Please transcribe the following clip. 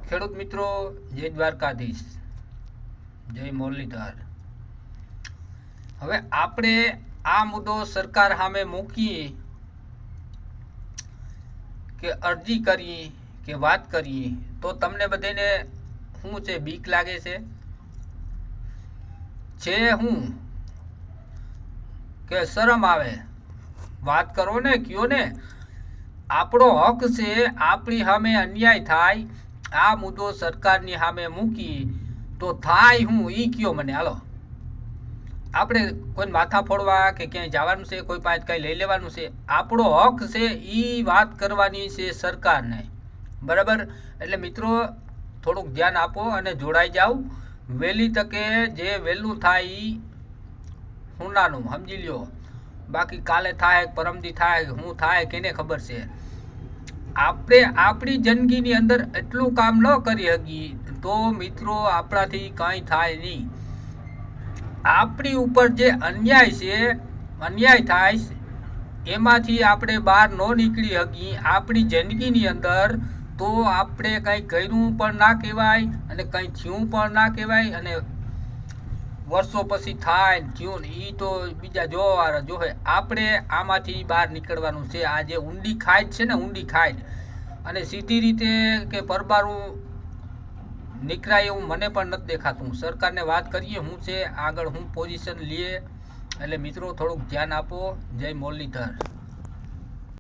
ખેડૂત મિત્રો, જય દ્વારકાધીશ, જય મુરલીધર। હવે આપણે આ મુદ્દો સરકાર સામે મૂકીએ કે અરજી કરીએ કે વાત કરીએ તો તમને બધાને શું છે, બીક લાગે છે હું કે શરમ આવે? વાત કરો ને, કયો ને। આપણો હક છે, આપણી સામે અન્યાય થાય, આ મુદ્દો સરકારની સામે મૂકી તો થાય હું ઈ કયો મને। હાલો, આપણે કોઈ માથા ફોડવા કે ક્યાંય જવાનું છે, કોઈ પાસે કંઈ લઈ લેવાનું છે? આપણો હક છે ઈ વાત કરવાની છે સરકારને, બરાબર? એટલે મિત્રો થોડુંક ધ્યાન આપો અને જોડાઈ જાઓ। વહેલી તકે જે વહેલું થાય ઈ હુનાનું સમજી લ્યો, બાકી કાલે થાય, પરમદી થાય, હું થાય કેને ખબર છે। આપણે આપણી જિંદગીની અંદર એટલું કામ ન કરી શકીએ તો મિત્રો આપણાથી કંઈ થાય નહીં। આપણી ઉપર જે અન્યાય થાય એમાંથી આપણે બહાર ન નીકળી શકીએ આપણી જિંદગીની અંદર, તો આપણે કંઈ કર્યું પણ ના કહેવાય અને કંઈ થયું પણ ના કહેવાય। અને વર્ષો પછી થાય થયું એ તો બીજા જોવાવાળા જોવે। આપણે આમાંથી બહાર નીકળવાનું છે। આ જે ઊંડી ખાઈડ છે ને, ઊંડી ખાઈડ, અને સીધી રીતે કે પરબારું નીકળાય એવું મને પણ નથી દેખાતું। સરકારને વાત કરીએ શું છે આગળ, હું પોઝિશન લઈએ। એટલે મિત્રો થોડુંક ધ્યાન આપો। જય મુરલીધર।